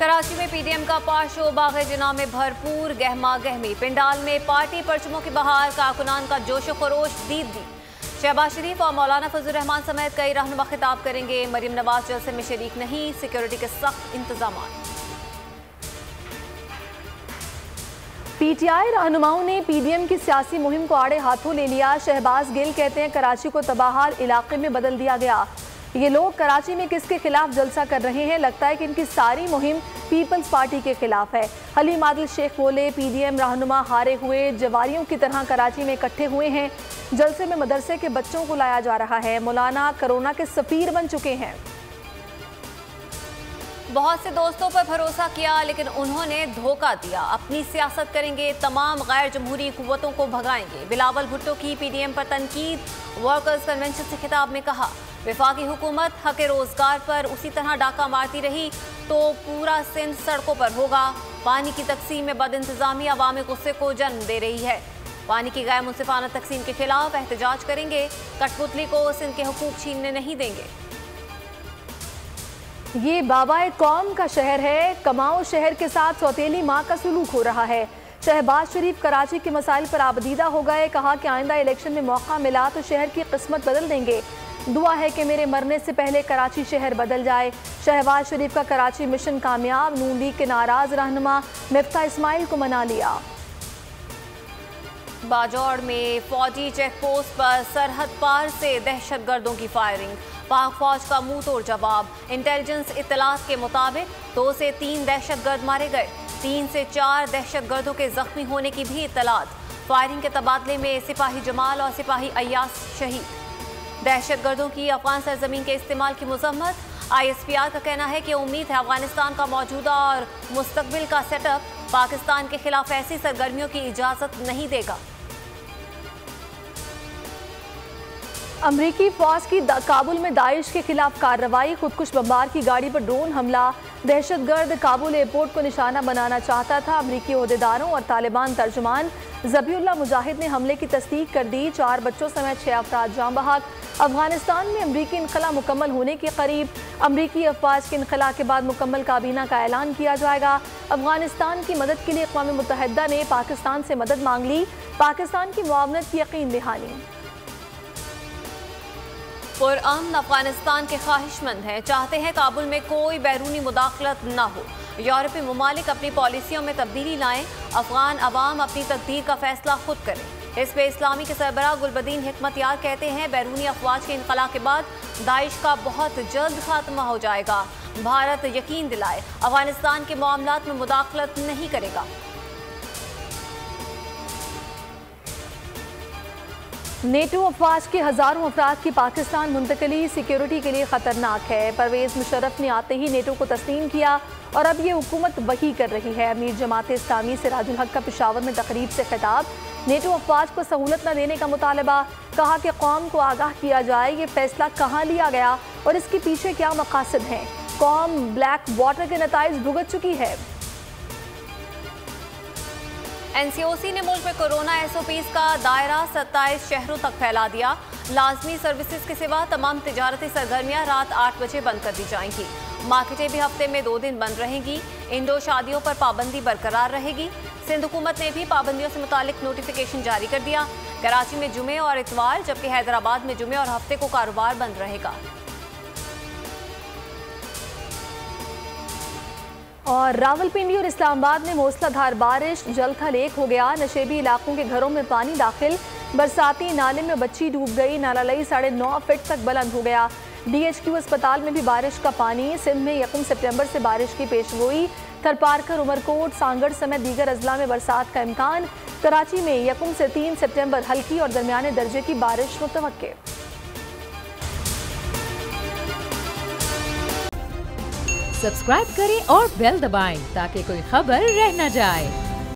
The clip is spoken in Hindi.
कराची में पीडीएम का पाशो बाग़े जिना में भरपूर गहमा गहमी। पिंडाल में पार्टी परचमों की बहार, कारकुनान का जोशो खरोश दीद दी। शहबाज शरीफ और मौलाना फजल रहमान समेत कई रहनुमा खिताब करेंगे। मरियम नवाज जलसे में शरीक नहीं, सिक्योरिटी के सख्त इंतजाम। पीटीआई रहनुमाओं ने पीडीएम की सियासी मुहिम को आड़े हाथों ले लिया। शहबाज गिल कहते हैं कराची को तबाहाल इलाके में बदल दिया गया। ये लोग कराची में किसके खिलाफ जलसा कर रहे हैं? लगता है कि इनकी सारी मुहिम पीपल्स पार्टी के खिलाफ है। हलीम आदिल शेख बोले, पीडीएम रहनुमा हारे हुए जवारियों की तरह कराची में इकट्ठे हुए हैं। जलसे में मदरसे के बच्चों को लाया जा रहा है। मौलाना कोरोना के सफीर बन चुके हैं। बहुत से दोस्तों पर भरोसा किया लेकिन उन्होंने धोखा दिया। अपनी सियासत करेंगे, तमाम गैर जमहूरी कुव्वतों को भगाएंगे। बिलावल भुट्टो की पीडीएम पर तनकीद। वर्कर्स कन्वेंशन से खिताब में कहा, वफाकी हुकूमत हक रोजगार पर उसी तरह डाका मारती रही तो पूरा सिंध सड़कों पर होगा। पानी की तकसीम में बद इंतजामी अवामी गुस्से को जन्म दे रही है। पानी की गैर मुनसिफाना तकसीम के खिलाफ एहतजाज करेंगे। कठपुतली को सिंध के हुकूक छीनने नहीं देंगे। ये बाबाए कौम का शहर है। कमाओ शहर के साथ सौतेली माँ का सुलूक हो रहा है। शहबाज शरीफ कराची के मसाइल पर आबदीदा हो गए। कहा कि आइंदा इलेक्शन में मौका मिला तो शहर की किस्मत बदल देंगे। दुआ है कि मेरे मरने से पहले कराची शहर बदल जाए। शहबाज शरीफ का कराची मिशन कामयाब। नून लीग के नाराज रहनुमा मिफ्ता इस्माइल को मना लिया। बाजौड़ में फौजी चेक पोस्ट पर सरहद पार से दहशतगर्दों की फायरिंग। पाक फौज का मुंह तोड़ जवाब। इंटेलिजेंस इत्तलात के मुताबिक 2 से 3 दहशतगर्द मारे गए। 3 से 4 दहशतगर्दों के जख्मी होने की भी इत्तलात। फायरिंग के तबादले में सिपाही जमाल और सिपाही अय्यास शहीद। दहशतगर्दों की अफगान सरजमीन के इस्तेमाल की मजम्मत। ISPR का कहना है कि उम्मीद है अफगानिस्तान का मौजूदा और मुस्तकबिल का सेटअप पाकिस्तान के खिलाफ ऐसी सरगर्मियों की इजाजत नहीं देगा। अमरीकी फौज की काबुल में दाइश के खिलाफ कार्रवाई। खुदकुश बमबार की गाड़ी पर ड्रोन हमला। दहशतगर्द काबुल एयरपोर्ट को निशाना बनाना चाहता था। अमरीकी ओहदेदारों और तालिबान तर्जुमान ज़बीउल्लाह मुजाहिद ने हमले की तस्दीक कर दी। 4 बच्चों समेत 6 अफराद जाँ बहक। अफगानिस्तान में अमरीकी इनखला मुकम्मल होने के करीब। अमरीकी अफवाज के इनखला के बाद मुकम्मल काबीना का ऐलान किया जाएगा। अफगानिस्तान की मदद के लिए अक़वाम मुत्तहिदा ने पाकिस्तान से मदद मांग ली। पाकिस्तान की मुआवनत की यकीन दहानी। पुरअमन अफगानिस्तान के ख्वाहिशमंद हैं, चाहते हैं काबुल में कोई बैरूनी मुदाखलत न हो। यूरोपीय ममालिक अपनी पॉलिसियों में तब्दीली लाएं। अफगान अवाम अपनी तकदीर का फैसला खुद करें। हिज़्ब इस्लामी के सरबराह गुलबदीन हिकमतयार कहते हैं, बैरूनी अफवाज के इनखला के बाद दाइश का बहुत जल्द खात्मा हो जाएगा। भारत यकीन दिलाए अफगानिस्तान के मामलात में मुदाखलत नहीं करेगा। नेटो अफवाज के हज़ारों अफराद की पाकिस्तान मुंतकली सिक्योरिटी के लिए ख़तरनाक है। परवेज़ मुशर्रफ ने आते ही नेटो को तस्लीम किया और अब ये हुकूमत वही कर रही है। अमीर जमात इस्लामी सिराजुल हक का पेशावर में तकरीब से खिताब। नेटो अफवाज को सहूलत न देने का मुतालबा। कहा कि कौम को आगाह किया जाए ये फैसला कहाँ लिया गया और इसके पीछे क्या मकासद हैं। कौम ब्लैक वाटर के नताइज भुगत चुकी है। NCOC ने मुल्क में कोरोना SOPs का दायरा 27 शहरों तक फैला दिया। लाजमी सर्विसेज के सिवा तमाम तिजारती सरगर्मियां रात 8 बजे बंद कर दी जाएंगी। मार्केटें भी हफ्ते में 2 दिन बंद रहेंगी। इंडोर शादियों पर पाबंदी बरकरार रहेगी। सिंध हुकूमत ने भी पाबंदियों से मुतालिक नोटिफिकेशन जारी कर दिया। कराची में जुमे और इतवार जबकि हैदराबाद में जुमे और हफ्ते को कारोबार बंद रहेगा। और रावलपिंडी और इस्लामाबाद में मूसलाधार बारिश। जल थल एक हो गया। नशेबी इलाकों के घरों में पानी दाखिल। बरसाती नाले में बच्ची डूब गई। नाला लई 9.5 फीट तक बुलंद हो गया। DHQ अस्पताल में भी बारिश का पानी। सिंध में 1 सितंबर से बारिश की पेशगोई। थरपारकर, उमरकोट, सांगड़ समेत दीगर अजला में बरसात का इम्कान। कराची में 1 से 3 सितंबर हल्की और दरमियाने दर्जे की बारिश मुतवक्के। सब्सक्राइब करें और बेल दबाएं ताकि कोई खबर रह न जाए।